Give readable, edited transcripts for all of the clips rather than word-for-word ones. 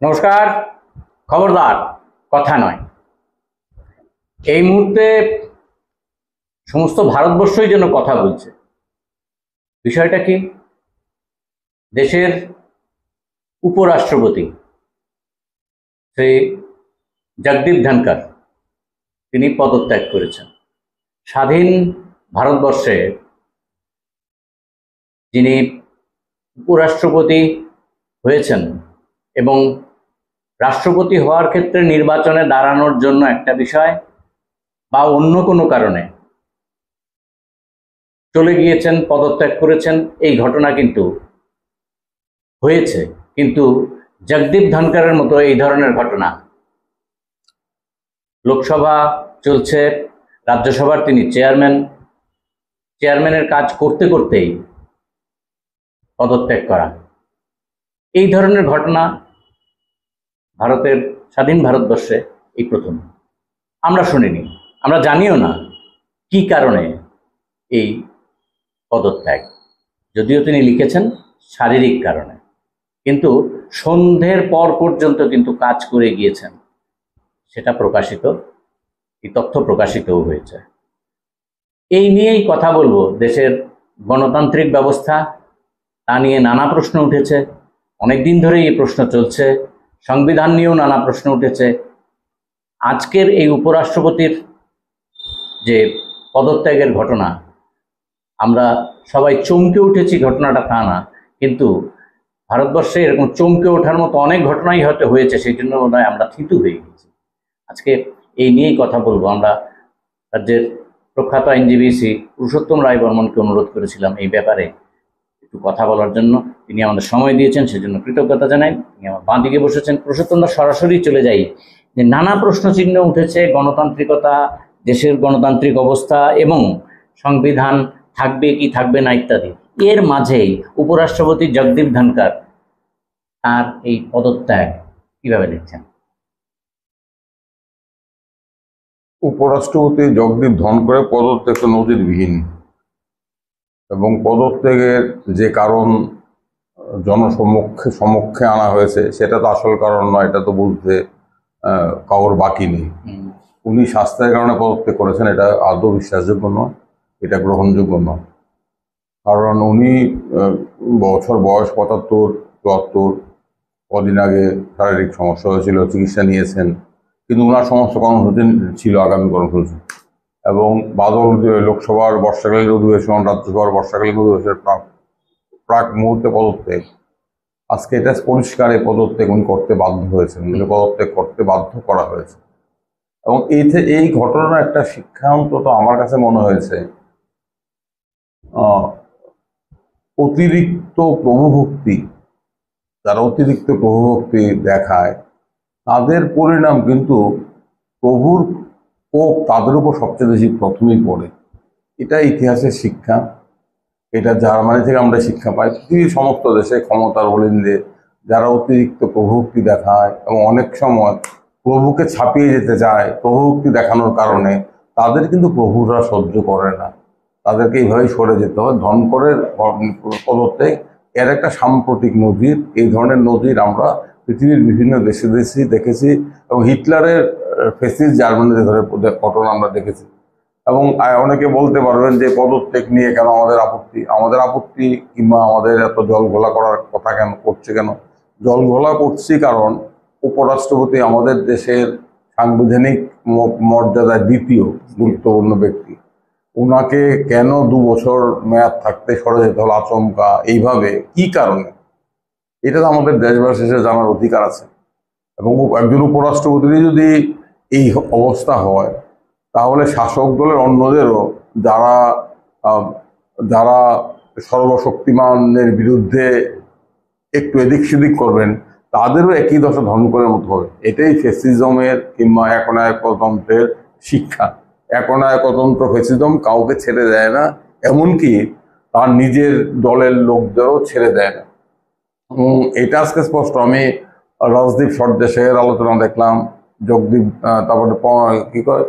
নমস্কার। খবরদার, কথা নয়। এই মুহূর্তে সমস্ত ভারতবর্ষই যেন কথা বলছে। বিষয়টা কি? দেশের উপরাষ্ট্রপতি শ্রী জগদীপ ধনকর তিনি পদত্যাগ করেছেন। স্বাধীন ভারতবর্ষে যিনি উপরাষ্ট্রপতি হয়েছেন এবং রাষ্ট্রপতি হওয়ার ক্ষেত্রে নির্বাচনে দাঁড়ানোর জন্য একটা বিষয় বা অন্য কোনো কারণে চলে গিয়েছেন, পদত্যাগ করেছেন, এই ঘটনা কিন্তু হয়েছে। কিন্তু জগদীপ ধনকরের মতো এই ধরনের ঘটনা লোকসভা চলছে, রাজ্যসভার তিনি চেয়ারম্যানের কাজ করতে করতেই পদত্যাগ করা, এই ধরনের ঘটনা ভারতের স্বাধীন ভারতবর্ষে এই প্রথম। আমরা শুনিনি, আমরা জানিও না কি কারণে এই পদত্যাগ। যদিও তিনি লিখেছেন শারীরিক কারণে, কিন্তু সন্ধ্যের পর পর্যন্ত কিন্তু কাজ করে গিয়েছেন, সেটা প্রকাশিত, এই তথ্য প্রকাশিতও হয়েছে। এই নিয়েই কথা বলবো। দেশের গণতান্ত্রিক ব্যবস্থা, তা নিয়ে নানা প্রশ্ন উঠেছে, অনেকদিন ধরেই এই প্রশ্ন চলছে। সংবিধান নিয়েও নানা প্রশ্ন উঠেছে। আজকের এই উপরাষ্ট্রপতির যে পদত্যাগের ঘটনা, আমরা সবাই চমকে উঠেছি, ঘটনাটা তা না, কিন্তু ভারতবর্ষে এরকম চমকে ওঠার মতো অনেক ঘটনাই হয়তো হয়েছে, সেই জন্য মনে হয় আমরা থিতু হয়ে গেছি। আজকে এই নিয়েই কথা বলবো। আমরা রাজ্যের প্রখ্যাত আইনজীবী শ্রী পুরুষোত্তম রায় বর্মনকে অনুরোধ করেছিলাম এই ব্যাপারে একটু কথা বলার জন্য। তিনি আমাদের সময় দিয়েছেন, সেজন্য কৃতজ্ঞতা জানাই। তিনি আমার বাঁ দিকে বসেছেন। পুরুষোত্তমদা, সরাসরি চলে যাই। যে নানা প্রশ্নচিহ্ন উঠেছে, গণতান্ত্রিকতা, দেশের গণতান্ত্রিক অবস্থা এবং সংবিধান থাকবে কি থাকবে না ইত্যাদি। এর মাঝেই উপরাষ্ট্রপতি জগদীপ ধনকর তার এই পদত্যাগ কিভাবে দেখছেন? উপরাষ্ট্রপতি জগদীপ ধনকরের পদত্যাগ নজিরবিহীন, এবং পদত্যাগের যে কারণ সমক্ষে আনা হয়েছে সেটা তো আসল কারণ নয়, এটা তো বলতে কারোর বাকি নেই। উনি স্বাস্থ্যের কারণে পদত্যাগ করেছেন, এটা আদৌ বিশ্বাসযোগ্য নয়, এটা গ্রহণযোগ্য নয়। কারণ উনি বয়স ৭৫-৭৪, কদিন আগে শারীরিক সমস্যা হয়েছিল, চিকিৎসা নিয়েছেন, কিন্তু ওনার সমস্ত কর্মসূচি ছিল আগামী কর্মসূচি। এবং বাদল লোকসভার বর্ষাকালীন অধিবেশন, রাজ্যসভার বর্ষাকালীন অধিবেশনের প্রাক মুহূর্তে পদত্যাগ। আজকে এটা পরিষ্কার এই পদত্যাগ উনি করতে বাধ্য হয়েছেন, উনি পদত্যাগ করতে বাধ্য করা হয়েছে। এবং এই ঘটনার একটা শিক্ষা অন্তত আমার কাছে মনে হয়েছে, অতিরিক্ত প্রভুভক্তি, যারা অতিরিক্ত প্রভুভক্তি দেখায় তাদের পরিণাম কিন্তু প্রভুর কোপ তাদের উপর সবচেয়ে বেশি প্রথমেই পড়ে। এটা ইতিহাসের শিক্ষা। এটা জার্মানি থেকে আমরা শিক্ষা পাই। পৃথিবীর সমস্ত দেশে ক্ষমতার বলিন্দে যারা অতিরিক্ত প্রভুভক্তি দেখায় এবং অনেক সময় প্রভুকে ছাপিয়ে যেতে চায় প্রভুভক্তি দেখানোর কারণে, তাদের কিন্তু প্রভুরা সহ্য করে না, তাদেরকে এইভাবেই সরে যেতে হয়। ধনকরের পদত্যাগ এর একটা সাম্প্রতিক নজির। এই ধরনের নজির আমরা পৃথিবীর বিভিন্ন দেশে দেখেছি, এবং হিটলারের ফেসিস জার্মানিতে ধরে ঘটনা আমরা দেখেছি। এবং অনেকে বলতে পারবেন যে পদত্যাগ নিয়ে কেন আমাদের আপত্তি কিংবা আমাদের এত জল ঘোলা করার কথা কেন করছে, কেন জল ঘোলা করছি? কারণ উপরাষ্ট্রপতি আমাদের দেশের সাংবিধানিক মর্যাদায় দ্বিতীয় গুরুত্বপূর্ণ ব্যক্তি। ওনাকে কেন ২ বছর মেয়াদ থাকতে সরে যেতে হলো আচমকা এইভাবে, কি কারণে? এটা তো আমাদের দেশবাসীর জানার অধিকার আছে। এবং একজন উপরাষ্ট্রপতির যদি এই অবস্থা হয়, তাহলে শাসক দলের অন্যদেরও, যারা সর্বশক্তিমানের বিরুদ্ধে একটু এদিক সেদিক করবেন, তাদেরও একই দশা ধনকরের মতো হবে। এটাই ফ্যাসিজমের কিংবা একনায়কতন্ত্রের শিক্ষা। একনায়কতন্ত্র, ফ্যাসিজম কাউকে ছেড়ে দেয় না, এমনকি তার নিজের দলের লোকদেরও ছেড়ে দেয় না। এটা আজকে স্পষ্ট। আমি রাজদীপ সরদেশের আলোচনা দেখলাম, জগদীপ, তারপরে কি কয়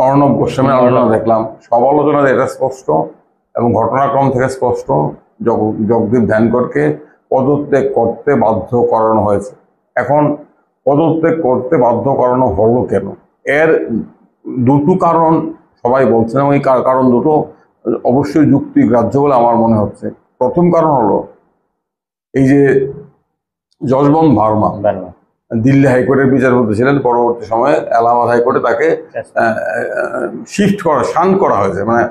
অর্ণব গোস্বামীর আলোচনা দেখলাম। সব আলোচনাতে এটা স্পষ্ট এবং ঘটনাক্রম থেকে স্পষ্ট, জগদীপ ধনকরকে পদত্যাগ করতে বাধ্য করানো হয়েছে। এখন পদত্যাগ করতে বাধ্য করানো হলো কেন? এর দুটো কারণ সবাই বলছেন, এবং এই কারণ দুটো অবশ্যই যুক্তিগ্রাহ্য বলে আমার মনে হচ্ছে। প্রথম কারণ হলো এই যে যশবন্ত ভার্মা দিল্লি হাইকোর্টের বিচারপতি ছিলেন, পরবর্তী সময়ে এলাহাবাদ হাইকোর্টে তাকে শান্ত করা হয়েছে, মানে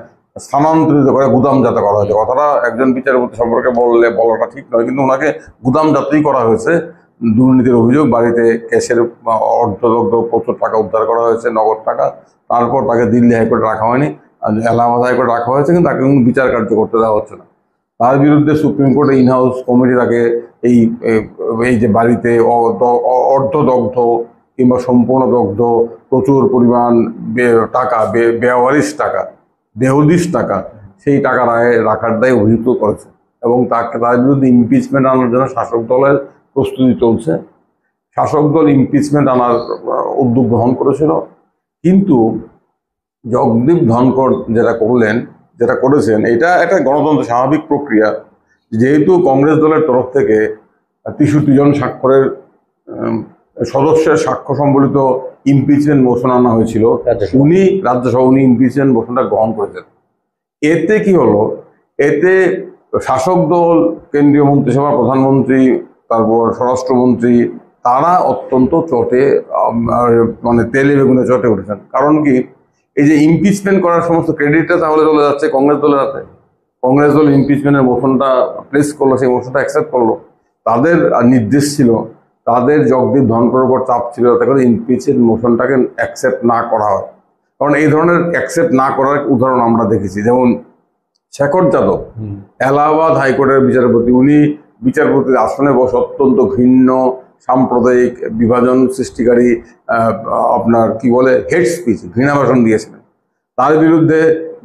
স্থানান্তরিত করে গুদামজাত করা হয়েছে। কথাটা একজন বিচারপতি সম্পর্কে বলাটা ঠিক নয়, কিন্তু ওনাকে গুদামজাতই করা হয়েছে। দুর্নীতির অভিযোগ, বাড়িতে ক্যাশের অর্ধদগ্ধ প্রচুর টাকা উদ্ধার করা হয়েছে, নগদ টাকা। তারপর তাকে দিল্লি হাইকোর্টে রাখা হয়নি, এলাহাবাদ হাইকোর্টে রাখা হয়েছে, কিন্তু তাকে কোনো বিচার কার্য করতে দেওয়া হচ্ছে না। তার বিরুদ্ধে সুপ্রিম কোর্টে ইনহাউস কমিটি তাকে এই যে বাড়িতে অর্ধদগ্ধ কিংবা সম্পূর্ণ দগ্ধ প্রচুর পরিমাণ টাকা, বেওয়ারিশ টাকা, বেহদিশ টাকা, সেই টাকা রাখার দায়ে অভিযুক্ত করেছে, এবং তার বিরুদ্ধে ইমপিচমেন্ট আনার জন্য শাসক দলের প্রস্তুতি চলছে। শাসক দল ইমপিচমেন্ট আনার উদ্যোগ গ্রহণ করেছিল, কিন্তু জগদীপ ধনখড় যেটা করেছেন, এটা একটা গণতন্ত্র স্বাভাবিক প্রক্রিয়া। যেহেতু কংগ্রেস দলের তরফ থেকে 63 জন স্বাক্ষরের সদস্যের সাক্ষ্য সম্বলিত ইমপিচমেন্ট মোশন আনা হয়েছিল, উনি রাজ্যসভা ইমপিচমেন্ট মোশনটা গ্রহণ করেছেন। এতে কি হলো? এতে শাসক দল, কেন্দ্রীয় মন্ত্রিসভা, প্রধানমন্ত্রী, তারপর স্বরাষ্ট্রমন্ত্রী, তারা অত্যন্ত চটে, মানে তেলে বেগুনে চটে উঠেছেন। কারণ কি, এই যে ইমপিচমেন্ট করার সমস্ত ক্রেডিটটা তাহলে চলে যাচ্ছে কংগ্রেস দলের হাতে। কংগ্রেস দল ইমপিচমেন্টের মোশনটা প্লেস করলো, সেই মোশনটা অ্যাকসেপ্ট করলো। তাদের নির্দেশ ছিল, তাদের জগদীপ ধনখড়ের উপর চাপ ছিল যাতে করে ইমপিচমেন্ট মোশনটাকে অ্যাকসেপ্ট না করা হয়। কারণ এই ধরনের অ্যাকসেপ্ট না করার উদাহরণ আমরা দেখেছি, যেমন শেখর যাদব এলাহাবাদ হাইকোর্টের বিচারপতি, উনি বিচারপতির আসনে বসে অত্যন্ত ঘৃণ্য, সাম্প্রদায়িক বিভাজন সৃষ্টিকারী, আপনার কি বলে, হেড স্পিচ, ঘৃণা ভাষণ দিয়েছিলেন। তার বিরুদ্ধে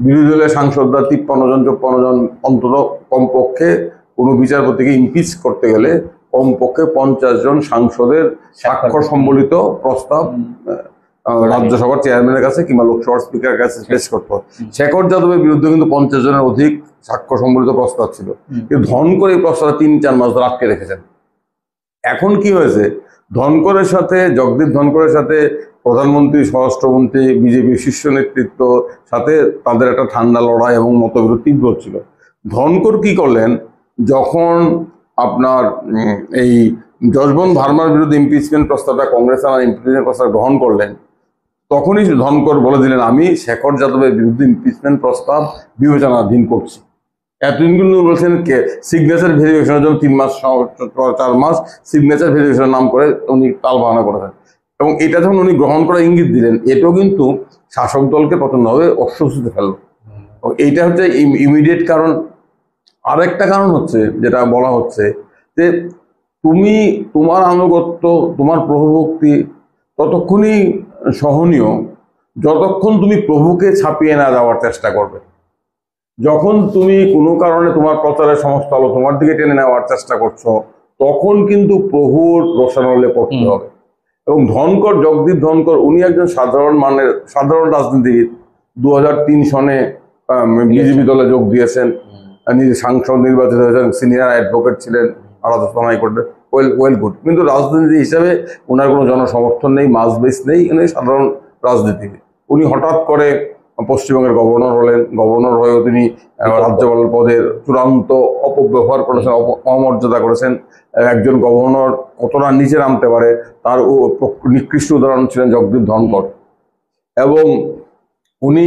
বিরোধী দলের সাংসদরা 53 জন অন্তত কমপক্ষে কোনো বিচারপতিকে ইমপিচ করতে গেলে কমপক্ষে 50 জন সাংসদের স্বাক্ষর সম্বলিত প্রস্তাব রাজ্যসভার চেয়ারম্যানের কাছে কিংবা লোকসভার স্পিকারের কাছে পেশ করতে হয়। শেখর যাদবের বিরুদ্ধে কিন্তু 50 জনের অধিক স্বাক্ষর সম্বলিত প্রস্তাব ছিল, কিন্তু ধনখড় এই প্রস্তাবটা 3-4 মাস ধরে আটকে রেখেছেন। এখন কি হয়েছে, ধনখড়ের সাথে, জগদীপ ধনখড়ের সাথে প্রধানমন্ত্রী, স্বরাষ্ট্রমন্ত্রী, বিজেপির শীর্ষ নেতৃত্ব সাথে তাদের একটা ঠান্ডা লড়াই এবং মতবিরোধ তীব্র হচ্ছিল। ধনখড় কি করলেন, যখন আপনার এই যশবন্ত ভার্মার বিরুদ্ধে ইমপিচমেন্ট প্রস্তাবটা, কংগ্রেস ইমপিচমেন্ট প্রস্তাব গ্রহণ করলেন, তখনই ধনখড় বলে দিলেন, আমি শেখর যাদবের বিরুদ্ধে ইমপিচমেন্ট প্রস্তাব বিবেচনাধীন করছি। এতদিন কিন্তু বলছেন সিগনেচার ভেরিফিকেশনের জন্য 3 মাস 4 মাস সিগনেচার ভেরিফিকেশনের নাম করে উনি তাল বাহানা করেছেন, এবং এটা যখন উনি গ্রহণ করার ইঙ্গিত দিলেন, এটাও কিন্তু শাসক দলকে প্রচন্ডভাবে অস্বস্তিতে ফেললো। এইটা হচ্ছে ইমিডিয়েট কারণ। আরেকটা কারণ হচ্ছে, যেটা বলা হচ্ছে, যে তোমার আনুগত্য, তোমার প্রভুভক্তি ততক্ষণই সহনীয় যতক্ষণ তুমি প্রভুকে ছাপিয়ে না যাওয়ার চেষ্টা করবে। যখন তুমি কোনো কারণে তোমার প্রচারের সমস্ত আলো তোমার দিকে টেনে নেওয়ার চেষ্টা করছো, তখন কিন্তু প্রভুর রোশানলে পড়তে হবে। এবং ধনখড়, জগদীপ ধনখড়, উনি একজন সাধারণ রাজনীতিবিদ। 2003 সনে বিজেপি দলে যোগ দিয়েছেন, নিজে সাংসদ নির্বাচিত হয়েছেন, সিনিয়র অ্যাডভোকেট ছিলেন রাজস্থান হাইকোর্টে, ওয়েল গুড। কিন্তু রাজনীতি হিসাবে ওনার কোনো জনসমর্থন নেই, মাস বেস নেই, উনি সাধারণ রাজনীতিবিদ। উনি হঠাৎ করে পশ্চিমবঙ্গের গভর্নর হলেন, গভর্নর হয়েও তিনি রাজ্যপাল পদের চূড়ান্ত অপব্যবহার করেছেন, অমর্যাদা করেছেন। একজন গভর্নর কতটা নিচে নামতে পারে তার নিকৃষ্ট উদাহরণ ছিলেন জগদীপ ধনখড়। এবং উনি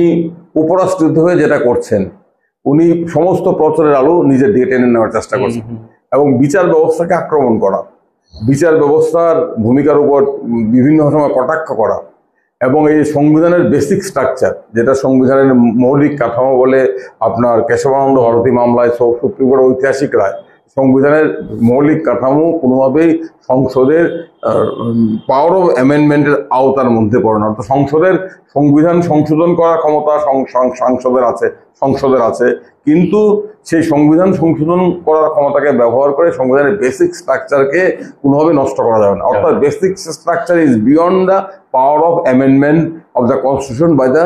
উপরাষ্ট্রপতি হয়ে যেটা করছেন, উনি সমস্ত প্রচারের আলো নিজের দিকে টেনে নেওয়ার চেষ্টা করছেন, এবং বিচার ব্যবস্থাকে আক্রমণ করা, বিচার ব্যবস্থার ভূমিকার উপর বিভিন্ন সময় কটাক্ষ করা, এবং এই সংবিধানের বেসিক স্ট্রাকচার, যেটা সংবিধানের মৌলিক কাঠামো বলে আপনার কেশবানন্দ ভারতী মামলায় সুপ্রিম কোর্টের ঐতিহাসিক রায়, সংবিধানের মৌলিক কাঠামো কোনোভাবেই সংসদের পাওয়ার অফ অ্যামেন্ডমেন্টের আওতার মধ্যে পড়ে না। অর্থাৎ সংবিধান সংশোধন করার ক্ষমতা সংসদের আছে, কিন্তু সেই সংবিধান সংশোধন করার ক্ষমতাকে ব্যবহার করে সংবিধানের বেসিক স্ট্রাকচারকে কোনোভাবে নষ্ট করা যাবে না। অর্থাৎ basic structure is beyond the power of amendment of the constitution by the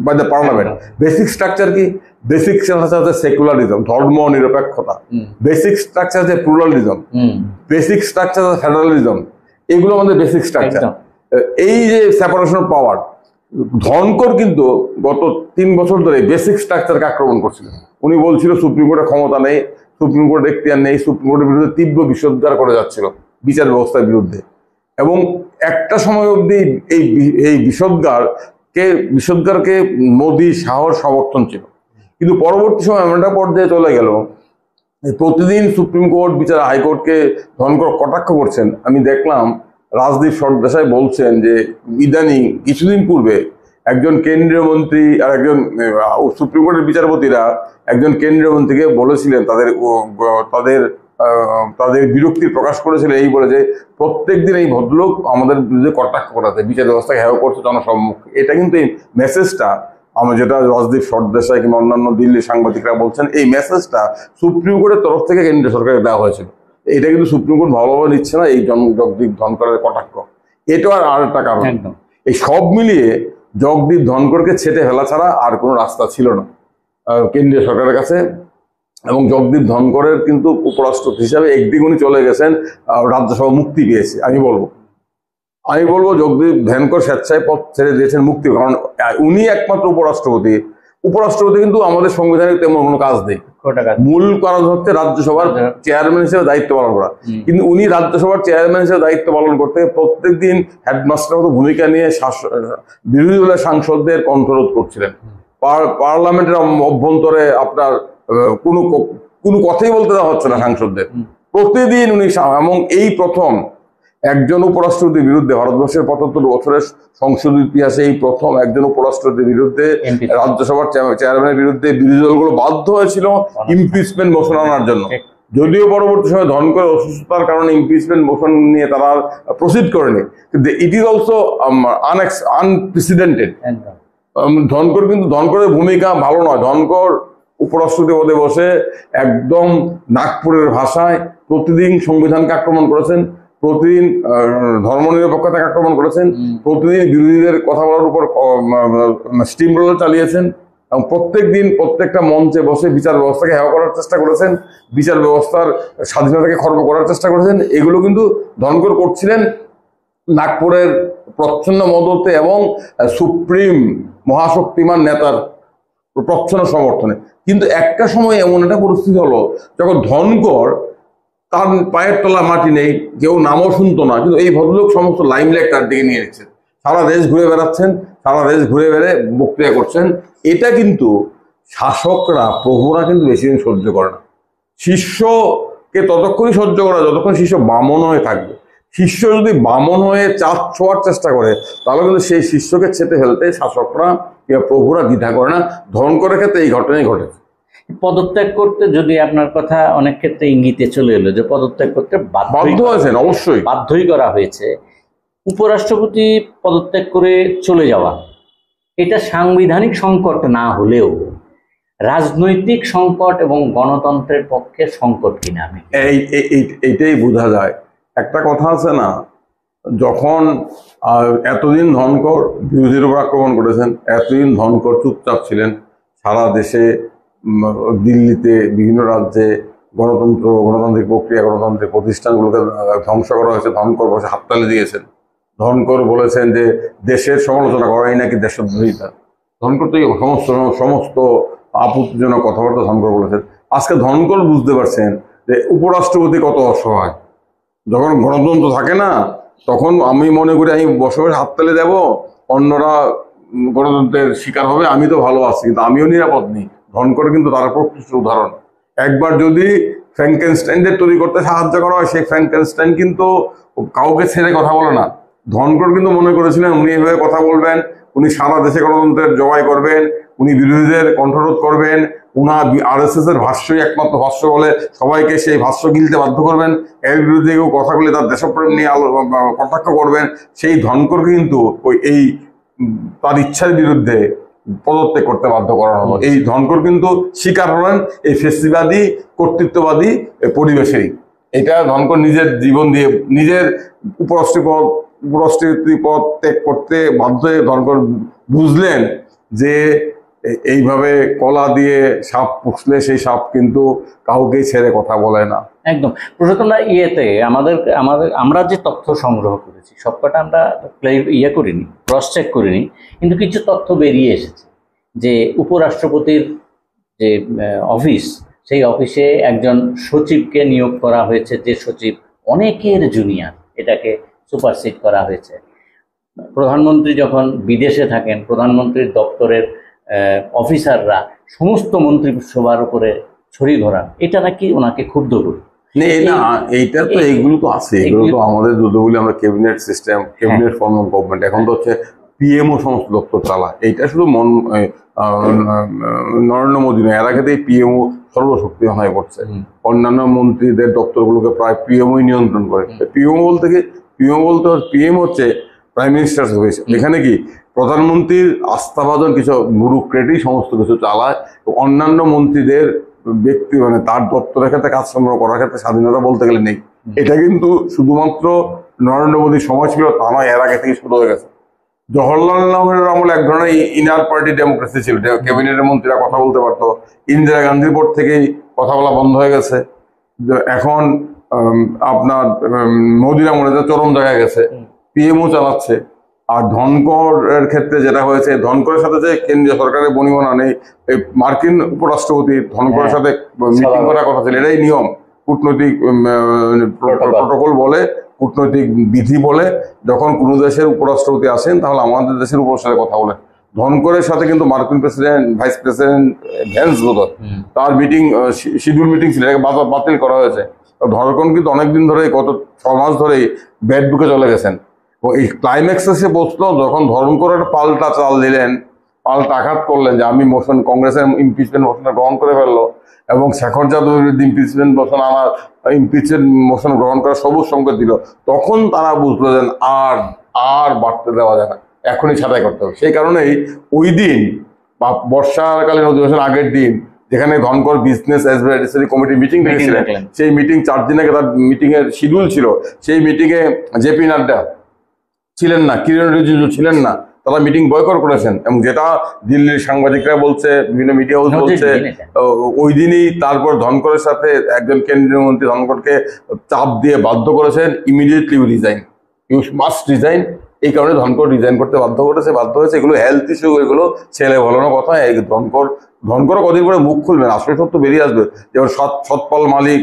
by the parliament. Basic structure কি? বেসিক স্ট্রাকচার হচ্ছে সেকুলারিজম, ধর্ম নিরপেক্ষতা। বেসিক স্ট্রাকচার হচ্ছে প্লুরালিজম। বেসিক স্ট্রাকচার হচ্ছে ফেডারালিজম। এগুলো আমাদের বেসিক স্ট্রাকচার। এই যে সেপারেশন অফ পাওয়ার, ধনকর কিন্তু গত 3 বছর ধরে বেসিক স্ট্রাকচারকে আক্রমণ করছিল। উনি বলছিল সুপ্রিম কোর্টের ক্ষমতা নেই, সুপ্রিম কোর্টের এখতিয়ার নেই, সুপ্রিম কোর্টের বিরুদ্ধে তীব্র বিষোদ্গার করে যাচ্ছিল বিচার ব্যবস্থার বিরুদ্ধে। এবং একটা সময় অবধি এই বিষোদ্গারকে মোদী শাহর সমর্থন ছিল। কিন্তু পরবর্তী সময় এমন একটা পর্যায়ে চলে গেল, প্রতিদিন সুপ্রিম কোর্ট বিচার হাইকোর্টকে ধনকর কটাক্ষ করছেন। আমি দেখলাম রাজদীপ সরদেশাই বলছেন যে ইদানিং কিছুদিন পূর্বে একজন কেন্দ্রীয় মন্ত্রী আর একজন সুপ্রিম কোর্টের বিচারপতিরা একজন কেন্দ্রীয় মন্ত্রীকে বলেছিলেন, তাদের বিরক্তি প্রকাশ করেছিল এই বলে যে প্রত্যেকদিন এই ভদ্রলোক আমাদের বিরুদ্ধে কটাক্ষ করাতে, বিচার ব্যবস্থাকে হেয় করছে জনসম্মুখে। এটা কিন্তু এই মেসেজটা আমরা, যেটা রাজদীপ সরদেশাই কিংবা অন্যান্য দিল্লির সাংবাদিকরা বলছেন, এই মেসেজটা সুপ্রিম কোর্টের তরফ থেকে কেন্দ্রীয় সরকারকে দেওয়া হয়েছিল। এটা কিন্তু সুপ্রিম কোর্ট ভালোভাবে নিচ্ছে না, এই জগদীপ ধনকরের কটাক্ষ। এটাও আর একটা কারণ। এই সব মিলিয়ে জগদীপ ধনকরকে ছেটে ফেলা ছাড়া আর কোনো রাস্তা ছিল না কেন্দ্রীয় সরকারের কাছে। এবং জগদীপ ধনকরের কিন্তু উপরাষ্ট্রপতি হিসাবে একদিক উনি চলে গেছেন, রাজ্যসভা মুক্তি পেয়েছে। আমি বলবো জগদীপ ধনকর স্বেচ্ছায় পদ ছেড়ে দিয়েছেন মুক্তি, কারণ উনি একমাত্র উপরাষ্ট্রপতি কিন্তু আমাদের সংবিধানে তেমন কোনো কাজ নেই। মূল কারণ হচ্ছে রাজ্যসভার চেয়ারম্যান হিসেবে দায়িত্ব পালন করা। কিন্তু উনি রাজ্যসভার চেয়ারম্যান হিসেবে দায়িত্ব পালন করতে প্রত্যেকদিন হেডমাস্টারের মতো ভূমিকা নিয়ে বিরোধী দলের সাংসদদের কণ্ঠরোধ করছিলেন। পার্লামেন্টের অভ্যন্তরে আপনার কোনো কথাই বলতে দেওয়া হচ্ছে না সাংসদদের, প্রতিদিন উনি। এবং এই প্রথম একজন উপরাষ্ট্রপতির বিরুদ্ধে, ভারতবর্ষের 75 বছরের সংসদ ইতিহাসে এই প্রথম একজন উপরাষ্ট্রপতির বিরুদ্ধে, রাজ্যসভার চেয়ারম্যানের বিরুদ্ধে বিরোধী দলগুলো বাধ্য হয়েছিল ইমপিচমেন্ট মোশন আনার জন্য। যদিও পরবর্তী সময় ধনকর অসুস্থতার কারণে ইমপিচমেন্ট মোশন নিয়ে তারা প্রসিড করেনি, কিন্তু ইট ইজ অলসো আনপ্রেসিডেন্টেড। ধনকরের ভূমিকা ভালো নয়। ধনকর উপরাষ্ট্রপতি পদে বসে একদম নাগপুরের ভাষায় প্রতিদিন সংবিধানকে আক্রমণ করেছেন, প্রতিদিন ধর্মনিরপেক্ষতাকে আক্রমণ করেছেন, প্রতিদিন বিরোধীদের কথা বলার উপর স্টিম রোলার চালিয়েছেন, এবং প্রত্যেকটা মঞ্চে বসে বিচার ব্যবস্থাকে হেয় করার চেষ্টা করেছেন, বিচার ব্যবস্থার স্বাধীনতাকে খর্ব করার চেষ্টা করেছেন। এগুলো কিন্তু ধনকর করছিলেন নাগপুরের প্রচ্ছন্ন মদতে এবং সুপ্রিম মহাশক্তিমান নেতার প্রচ্ছন্ন সমর্থনে। কিন্তু একটা সময় এমন একটা পরিস্থিতি হলো যখন ধনকর, তার পায়ের তলা মাটি নেই, কেউ নামও শুনতো না, কিন্তু এই ভদ্রলোক সমস্ত লাইমলাইট তার দিকে নিয়ে নিচ্ছেন, সারা দেশ ঘুরে বেড়াচ্ছেন, সারা দেশ ঘুরে বেড়ে বক্তৃতা করছেন। এটা কিন্তু শাসকরা, প্রভুরা কিন্তু বেশি দিন সহ্য করে না। শিষ্যকে ততক্ষণই সহ্য করা যতক্ষণ শিষ্য বামন হয়ে থাকবে। শিষ্য যদি বামন হয়ে চাঁদ ছোঁয়ার চেষ্টা করে, তাহলে কিন্তু সেই শিষ্যকে ছেটে ফেলতে শাসকরা কিংবা প্রভুরা দ্বিধা করে না। ধনকরের ক্ষেত্রে এই ঘটনাই ঘটেছে। পদত্যাগ করতে, যদি আপনার কথা অনেক ক্ষেত্রে ইঙ্গিতে চলে এলো যে পদত্যাগ করতে বাধ্য হয়েছেন, অবশ্যই বাধ্যই করা হয়েছে। উপরাষ্ট্রপতি পদত্যাগ করে চলে যাওয়া, এটা সাংবিধানিক সংকট না হলেও রাজনৈতিক সংকট এবং গণতন্ত্রের পক্ষে সংকট কিনা আমি এইটাই বোঝা যায়। একটা কথা আছে না, যখন এতদিন ধনকর বিরোধীর উপর আক্রমণ করেছেন, এতদিন ধনকর চুপচাপ ছিলেন, সারা দেশে দিল্লিতে বিভিন্ন রাজ্যে গণতান্ত্রিক প্রক্রিয়া, গণতান্ত্রিক প্রতিষ্ঠানগুলোকে ধ্বংস করা হয়েছে, ধনকর বসে হাততালি দিয়েছেন। ধনকর বলেছেন যে দেশের সমালোচনা করাই নাকি দেশদ্রোহিতা। ধনকর তো সমস্ত আপত্তিজনক কথাবার্তা ধনকর বলেছেন। আজকে ধনকর বুঝতে পারছেন যে উপরাষ্ট্রপতি কত অসহায়। যখন গণতন্ত্র থাকে না, তখন আমি মনে করি আমি বসে বসে হাততালি দেবো, অন্যরা গণতন্ত্রের শিকার হবে, আমি তো ভালো আছি, কিন্তু আমিও নিরাপদ নেই। ধনকর কিন্তু তার প্রকৃষ্ট উদাহরণ। একবার যদি ফ্র্যাঙ্কেনস্টাইনদের তৈরি করতে সাহায্য করা হয়, সেই ফ্র্যাঙ্কেনস্টাইন কিন্তু কাউকে ছেড়ে কথা বলে না। ধনকর কিন্তু মনে করেছিলেন উনি এভাবে কথা বলবেন, উনি সারা দেশে গণতন্ত্রের জবাই করবেন, উনি বিরোধীদের কণ্ঠরোধ করবেন, উনার RSS এর ভাষ্যই একমাত্র ভাষ্য বলে সবাইকে সেই ভাষ্য গিলতে বাধ্য করবেন, এর বিরুদ্ধে কেউ কথা বলে তার দেশপ্রেম নিয়ে কটাক্ষ করবেন। সেই ধনকর কিন্তু তার ইচ্ছার বিরুদ্ধে পদত্যাগ করতে বাধ্য করা হলো। এই ধনকর কিন্তু শিকার হলেন এই ফেসিবাদী কর্তৃত্ববাদী পরিবেশেরই। এটা ধনকর নিজের জীবন দিয়ে, নিজের উপরাষ্ট্রপতি পদ ত্যাগ করতে বাধ্য হয়ে ধনকর বুঝলেন যে এইভাবে কলা দিয়ে সাপ পুষলে সেই সাপ কিন্তু কাউকেই ছেড়ে কথা বলে না। একদম প্রশান্তদা, ইয়েতে আমাদের আমাদের আমরা যে তথ্য সংগ্রহ করেছি সবকটা আমরা করিনি, ক্রস চেক করিনি, কিন্তু কিছু তথ্য বেরিয়ে এসেছে যে উপরাষ্ট্রপতির যে অফিস, সেই অফিসে একজন সচিবকে নিয়োগ করা হয়েছে, যে সচিব অনেকের জুনিয়র, এটাকে সুপারসিড করা হয়েছে। প্রধানমন্ত্রী যখন বিদেশে থাকেন, প্রধানমন্ত্রীর দপ্তরের অফিসাররা সমস্ত মন্ত্রিসভার উপরে ছড়ি ঘোরান, এটা নাকি ওনাকে ক্ষুব্ধ করে। না, এইটা তো এইগুলো তো আছে, এগুলো তো আমাদের যদি বলি আমরা cabinet system, cabinet form of government, এখন তো হচ্ছে পিএমও সমস্ত দপ্তর চালায়। এইটা শুধু নরেন্দ্র মোদী নয়, এর আগে তো পিএমও সর্বশক্তিমান হয়ে পড়ছে। অন্যান্য মন্ত্রীদের দপ্তরগুলোকে প্রায় পিএমওই নিয়ন্ত্রণ করে। পিএমও বলতে কি, পিএম হচ্ছে প্রাইম মিনিস্টার অফিস। এখানে কি প্রধানমন্ত্রীর আস্থাভাজন কিছু ব্যুরোক্রেটই সমস্ত কিছু চালায়, অন্যান্য মন্ত্রীদের ব্যক্তি মানে তার দপ্তরের ক্ষেত্রে কাজ সংগ্রহ করার ক্ষেত্রে স্বাধীনতা বলতে গেলে নেই। এটা কিন্তু শুধুমাত্র নরেন্দ্র মোদীর সময় ছিল তা নয়, এর আগে থেকে শুরু হয়ে গেছে। জওহরলাল নেহরুর আমলে এক ধরনের ইনার পার্টি ডেমোক্রেসি ছিল, ক্যাবিনেটের মন্ত্রীরা কথা বলতে পারতো। ইন্দিরা গান্ধীর পর থেকেই কথা বলা বন্ধ হয়ে গেছে। এখন আপনার মোদীর আমলে চরম জায়গায় গেছে, পিএমও চালাচ্ছে। আর ধনকরের ক্ষেত্রে যেটা হয়েছে, ধনকরের সাথে যে কেন্দ্রীয় সরকারের বনিবনা নেই, মার্কিন উপরাষ্ট্রপতি ধনকরের সাথে মিটিং করার কথা ছিল। এটাই নিয়ম, কূটনৈতিক প্রটোকল বলে, কূটনৈতিক বিধি বলে। যখন কোনো দেশের উপরাষ্ট্রপতি আসেন তাহলে আমাদের দেশের উপরের সাথে কথা বলে। ধনকরের সাথে কিন্তু মার্কিন প্রেসিডেন্ট, ভাইস প্রেসিডেন্ট ভ্যান্স বোধহয়, তার মিটিং শিডিউল মিটিং ছিল, বাতিল করা হয়েছে। ধনকর কিন্তু অনেকদিন ধরে, গত 6 মাস ধরেই ব্যাড বুকে চলে গেছেন। এই ক্লাইম্যাক্সে সে বসলো যখন ধনকরের পাল্টা চাল দিলেন, পাল্টা আঘাত করলেন যে আমি মোশন, কংগ্রেসের ইমপিচমেন্ট মোশনটা গ্রহণ করে ফেললো এবং শেখর যাদবের বিরুদ্ধে ইমপিচমেন্ট মোশন আনার, ইমপিচমেন্ট মোশন গ্রহণ করার সবুজ সংকেত দিল। তখন তারা বুঝলো যে আর বাড়তে দেওয়া যায় না, এখনই ছাঁটাই করতে হবে। সেই কারণেই ওই দিন বা বর্ষাকালীন অধিবেশন আগের দিন, যেখানে Dhankhar business advisory committee meeting ডেকেছিলেন, সেই মিটিং 4 দিন আগে তার মিটিং এর শিডিউল ছিল। সেই মিটিং এ জেপি নাড্ডা ছিলেন না, কিরণ রিজিজু ছিলেন না, তারা মিটিং বয়কট করেছেন। এবং যেটা দিল্লির সাংবাদিকরা বলছে, বিভিন্ন মিডিয়া হাউস বলছে, ওই দিনই তারপর ধনকরের সাথে একজন কেন্দ্রীয় মন্ত্রী ধনকরকে চাপ দিয়ে বাধ্য করেছেন, immediately resign, you must resign. এই কারণে ধনকর রিজাইন করতে বাধ্য হয়েছে। এগুলো হেলথ ইস্যু, এগুলো ছেলে বলানো কথা। ধনকর কদিন করে মুখ খুলবেন, আসল সত্য বেরিয়ে আসবে। যেমন সৎপাল মালিক,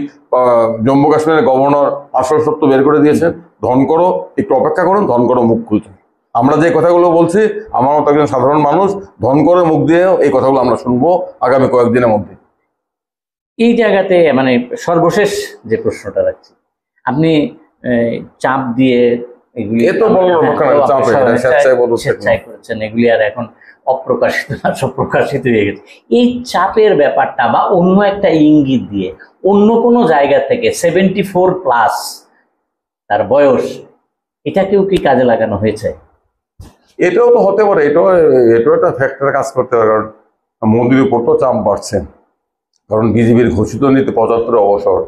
জম্মু কাশ্মীরের গভর্নর আসল সত্য বের করে দিয়েছেন। ধনকরও একটু অপেক্ষা করুন, ধনকরও মুখ খুলছেন। আমরা যে কথাগুলো বলছি, আমার মতো একজন সাধারণ মানুষ ধনকরের মুখ দিয়েও এই কথাগুলো আমরা শুনবো আগামী কয়েকদিনের মধ্যে। এই জায়গাতে মানে সর্বশেষ যে প্রশ্নটা রাখছি, আপনি চাপ দিয়ে এগুলি স্বেচ্ছায় করেছেন, এগুলি আর এখন অপ্রকাশিত না, সব প্রকাশিত হয়ে গেছে। এই চাপের ব্যাপারটা বা অন্য একটা ইঙ্গিত দিয়ে অন্য কোনো জায়গা থেকে 74+ তার বয়স, এটাকেও কি কাজে লাগানো হয়েছে? এটাও তো হতে পারে, এটাও একটা ফ্যাক্টরে কাজ করতে পারে। কারণ মোদির উপর তো চাপ বাড়ছে, কারণ বিজেপির ঘোষিত নীতি 75 অবসর।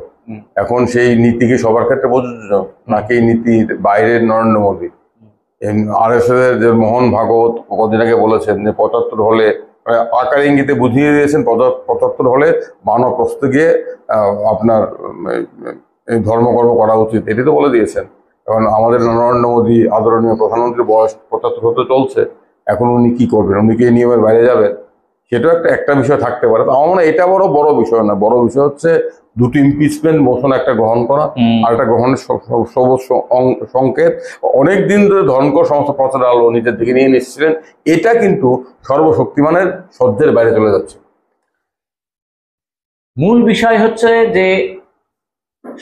এখন সেই নীতি কি সবার ক্ষেত্রে প্রযোজ্য নাকি নীতির বাইরের নরেন্দ্র মোদী? RSS এর যে মোহন ভাগবত কদিন আগে বলেছেন যে 75 হলে, আকার ইঙ্গিতে বুঝিয়ে দিয়েছেন 75 হলে বানপ্রস্থে গিয়ে আপনার ধর্মকর্ম করা উচিত, এটি তো বলে দিয়েছেন। এখন আমাদের নরেন্দ্র মোদী আদরণীয় প্রধানমন্ত্রীর বয়স 75 হতে চলছে। এখন উনি কি করবেন? উনি কি এই নিয়মের বাইরে যাবেন? সেটাও একটা বিষয় থাকতে পারে। আমার মনে হয় এটা বড় বিষয় না। বড় বিষয় হচ্ছে দুটি ইমপিচমেন্ট মোশন একটা গ্রহণ করা আর একটা গ্রহণের সবুজ সংকেত। অনেকদিন ধরে ধনকর সমস্ত প্রচার আলো নিজের দিকে নিয়ে নিচ্ছিলেন, এটা কিন্তু সর্বশক্তিমানের সহ্যের বাইরে চলে যাচ্ছে। মূল বিষয় হচ্ছে যে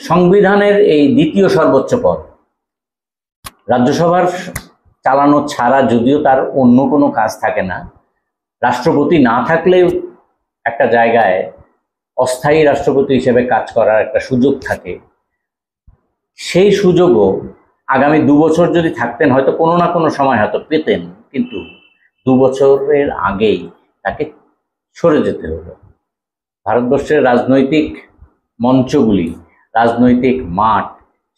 সংবিধানের এই দ্বিতীয় সর্বোচ্চ পদ রাজ্যসভার চালানো ছাড়া, যদিও তার অন্য কোনো কাজ থাকে না, রাষ্ট্রপতি না থাকলেও একটা জায়গায় অস্থায়ী রাষ্ট্রপতি হিসেবে কাজ করার একটা সুযোগ থাকে। সেই সুযোগও আগামী 2 বছর যদি থাকতেন হয়তো কোনো না কোনো সময় হয়তো পেতেন, কিন্তু 2 বছরের আগেই তাকে সরে যেতে হলো। ভারতবর্ষের রাজনৈতিক মঞ্চগুলি, রাজনৈতিক মাঠ,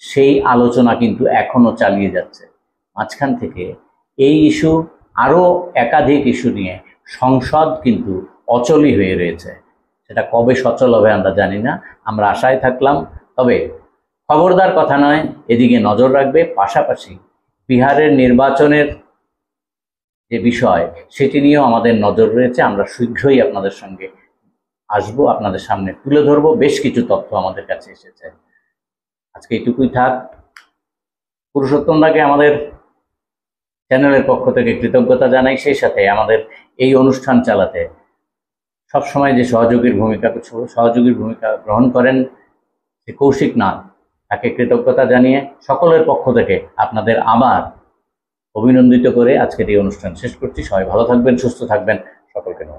সেই আলোচনা কিন্তু এখনো চালিয়ে যাচ্ছে। মাঝখান থেকে এই ইস্যু, আরও একাধিক ইস্যু নিয়ে সংসদ কিন্তু অচলই হয়ে রয়েছে। সেটা কবে সচল হবে আমরা জানি না, আমরা আশায় থাকলাম। তবে খবরদার কথা নয়, এদিকে নজর রাখবে। পাশাপাশি বিহারের নির্বাচনের যে বিষয়, সেটি নিয়েও আমাদের নজর রয়েছে। আমরা শীঘ্রই আপনাদের সঙ্গে আসবো, আপনাদের সামনে তুলে ধরবো। বেশ কিছু তথ্য আমাদের কাছে এসেছে। আজকে এইটুকুই থাক। পুরুষোত্তম দাকে আমাদের চ্যানেলের পক্ষ থেকে কৃতজ্ঞতা জানাই। সেই সাথে আমাদের এই অনুষ্ঠান চালাতে সবসময় যে সহযোগীর ভূমিকা গ্রহণ করেন যে কৌশিক নাথ, তাকে কৃতজ্ঞতা জানিয়ে সকলের পক্ষ থেকে আপনাদের আবার অভিনন্দিত করে আজকের এই অনুষ্ঠান শেষ করছি। সবাই ভালো থাকবেন, সুস্থ থাকবেন।